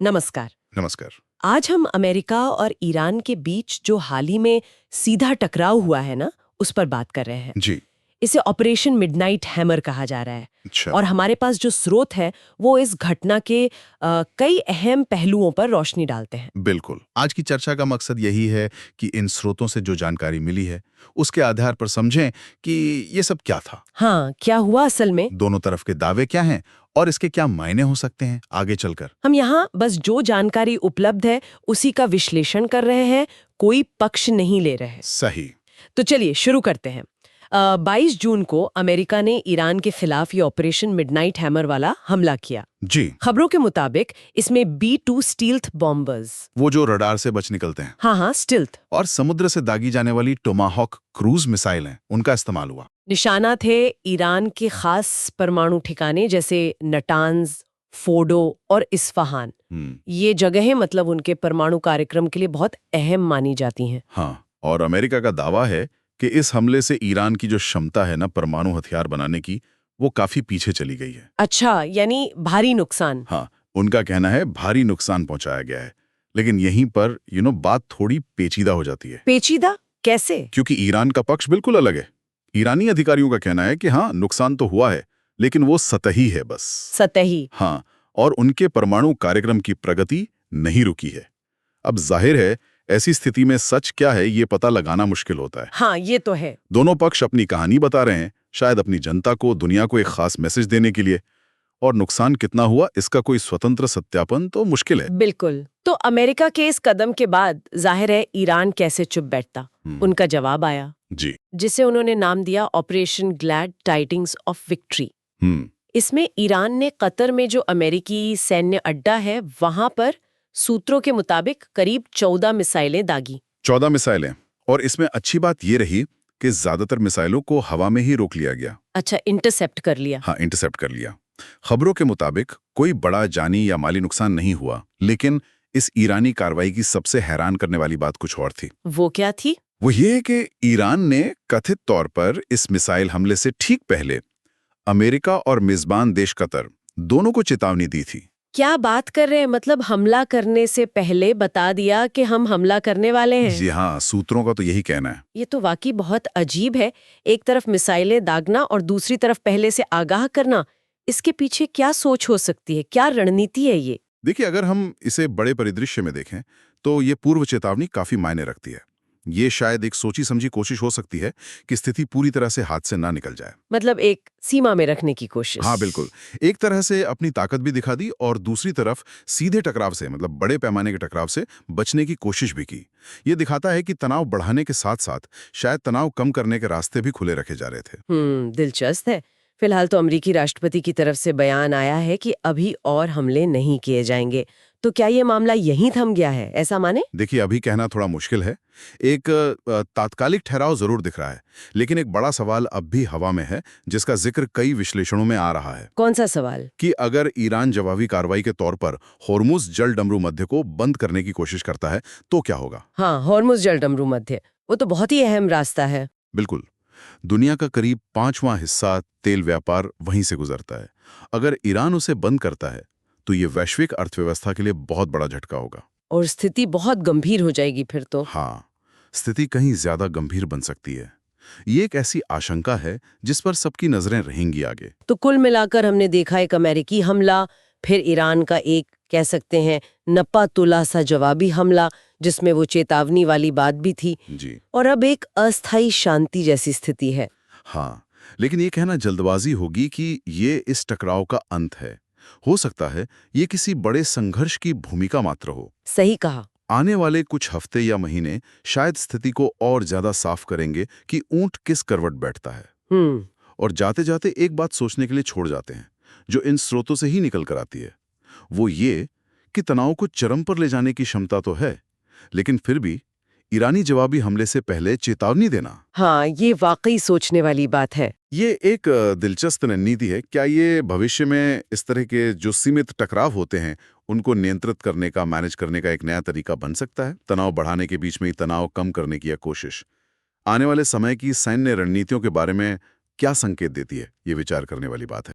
नमस्कार। नमस्कार। आज हम अमेरिका और ईरान के बीच जो हाल ही में सीधा टकराव हुआ है ना, उस पर बात कर रहे हैं। जी। इसे ऑपरेशन मिडनाइट हैमर कहा जा रहा है। अच्छा। और हमारे पास जो स्रोत है वो इस घटना के कई अहम पहलुओं पर रोशनी डालते हैं। बिल्कुल, आज की चर्चा का मकसद यही है कि इन स्रोतों से जो जानकारी मिली है उसके आधार पर समझें कि ये सब क्या था, हाँ, क्या हुआ असल में। दोनों तरफ के दावे क्या हैं और इसके क्या मायने हो सकते हैं आगे चलकर। हम यहाँ बस जो जानकारी उपलब्ध है उसी का विश्लेषण कर रहे हैं, कोई पक्ष नहीं ले रहे हैं। सही। तो चलिए शुरू करते हैं। 22 जून को अमेरिका ने ईरान के खिलाफ ये ऑपरेशन मिडनाइट हैमर वाला हमला किया। जी। खबरों के मुताबिक इसमें B-2 स्टील्थ बॉम्बर्स, वो जो रडार से बच निकलते हैं, हाँ स्टील्थ, और समुद्र से दागी जाने वाली टोमाहॉक क्रूज मिसाइल हैं, उनका इस्तेमाल हुआ। निशाना थे ईरान के खास परमाणु ठिकाने जैसे नटांज, फोडो और इस्फहान। ये जगहें मतलब उनके परमाणु कार्यक्रम के लिए बहुत अहम मानी जाती हैं। हाँ, और अमेरिका का दावा है कि इस हमले से ईरान की जो क्षमता है ना परमाणु हथियार बनाने की, वो काफी पीछे चली गई है। अच्छा, यानी भारी नुकसान। हाँ, उनका कहना है भारी नुकसान पहुंचाया गया है। लेकिन यहीं पर बात थोड़ी पेचीदा हो जाती है। पेचीदा कैसे? क्योंकि ईरान का पक्ष बिल्कुल अलग है। ईरानी अधिकारियों का कहना है कि हाँ, नुकसान तो हुआ है, लेकिन वो सतही है बस। सतही? हाँ, और उनके परमाणु कार्यक्रम की प्रगति नहीं रुकी है। अब जाहिर है, ऐसी स्थिति में सच क्या है ये पता लगाना मुश्किल होता है। हाँ, ये तो है। दोनों पक्ष अपनी कहानी बता रहे हैं, शायद अपनी जनता को, दुनिया को एक खास मैसेज देने के लिए। और नुकसान कितना हुआ इसका कोई स्वतंत्र सत्यापन तो मुश्किल है। बिल्कुल। तो अमेरिका के इस कदम के बाद जाहिर है ईरान कैसे चुप बैठता। उनका जवाब आया, जी, जिसे उन्होंने नाम दिया operation glad tidings of victory. इसमें ईरान ने कतर में जो अमेरिकी सैन्य अड्डा है वहां पर सूत्रों के मुताबिक करीब 14 मिसाइलें दागी। 14 मिसाइलें। और इसमें अच्छी बात ये रही कि ज्यादातर मिसाइलों को हवा में ही रोक लिया गया। अच्छा, इंटरसेप्ट कर लिया। हाँ, इंटरसेप्ट कर लिया। खबरों के मुताबिक कोई बड़ा जानी या माली नुकसान नहीं हुआ, लेकिन इस ईरानी कार्रवाई की सबसे हैरान करने वाली बात कुछ और थी। वो क्या थी? वो ये है कि ईरान ने कथित तौर पर इस मिसाइल हमले से ठीक पहले अमेरिका और मेजबान देश कतर दोनों को चेतावनी दी थी। क्या बात कर रहे हैं? मतलब हमला करने से पहले बता दिया कि हम हमला करने वाले हैं। जी हाँ, सूत्रों का तो यही कहना है। ये तो वाकई बहुत अजीब है। एक तरफ मिसाइलें दागना और दूसरी तरफ पहले से आगाह करना। इसके पीछे क्या सोच हो सकती है, क्या रणनीति है ये? देखिए, अगर हम इसे बड़े परिदृश्य में देखें तो ये पूर्व चेतावनी काफी मायने रखती है। ये शायद एक सोची समझी कोशिश हो सकती है कि स्थिति पूरी तरह से हाथ से ना निकल जाए। मतलब एक सीमा में रखने की कोशिश। हाँ बिल्कुल, एक तरह से अपनी ताकत भी दिखा दी और दूसरी तरफ सीधे टकराव से, मतलब बड़े पैमाने के टकराव से बचने की कोशिश भी की। ये दिखाता है कि तनाव बढ़ाने के साथ साथ शायद तनाव कम करने के रास्ते भी खुले रखे जा रहे थे। दिलचस्प है। फिलहाल तो अमेरिकी राष्ट्रपति की तरफ से बयान आया है कि अभी और हमले नहीं किए जाएंगे। तो क्या ये मामला यहीं थम गया है, ऐसा माने? देखिए, अभी कहना थोड़ा मुश्किल है। एक तात्कालिक ठहराव जरूर दिख रहा है, लेकिन एक बड़ा सवाल अब भी हवा में है, जिसका जिक्र कई विश्लेषणों में आ रहा है। कौन सा सवाल? कि अगर ईरान जवाबी कार्रवाई के तौर पर होर्मुज जल डमरू मध्य को बंद करने की कोशिश करता है तो क्या होगा। हाँ, होर्मुज जल डमरू मध्य, वो तो बहुत ही अहम रास्ता है। बिल्कुल, दुनिया का करीब 5वां हिस्सा तेल व्यापार वहीं से गुजरता है। अगर ईरान उसे बंद करता है तो ये वैश्विक अर्थव्यवस्था के लिए बहुत बड़ा झटका होगा। और स्थिति बहुत गंभीर हो जाएगी फिर तो। हाँ, स्थिति कहीं ज्यादा गंभीर बन सकती है। ये एक ऐसी आशंका है जिस पर सबकी नजरें रहेंगी आगे। तो कुल मिलाकर हमने देखा एक अमेरिकी हमला, फिर ईरान का एक कह सकते हैं नपा तुला सा जवाबी हमला जिसमें वो चेतावनी वाली बात भी थी जी। और अब एक अस्थायी शांति जैसी स्थिति है। हाँ, लेकिन ये कहना जल्दबाजी होगी कि ये इस टकराव का अंत है। हो सकता है ये किसी बड़े संघर्ष की भूमिका मात्र हो। सही कहा। आने वाले कुछ हफ्ते या महीने शायद स्थिति को और ज्यादा साफ करेंगे कि ऊंट किस करवट बैठता है। और जाते जाते एक बात सोचने के लिए छोड़ जाते हैं, जो इन स्रोतों से ही निकल कर आती है। वो ये कि तनाव को चरम पर ले जाने की क्षमता तो है, लेकिन फिर भी ईरानी जवाबी हमले से पहले चेतावनी देना, हाँ, ये वाकई सोचने वाली बात है। ये एक दिलचस्प रणनीति है। क्या ये भविष्य में इस तरह के जो सीमित टकराव होते हैं उनको नियंत्रित करने का, मैनेज करने का एक नया तरीका बन सकता है? तनाव बढ़ाने के बीच में ही तनाव कम करने की यह कोशिश आने वाले समय की सैन्य रणनीतियों के बारे में क्या संकेत देती है, ये विचार करने वाली बात है।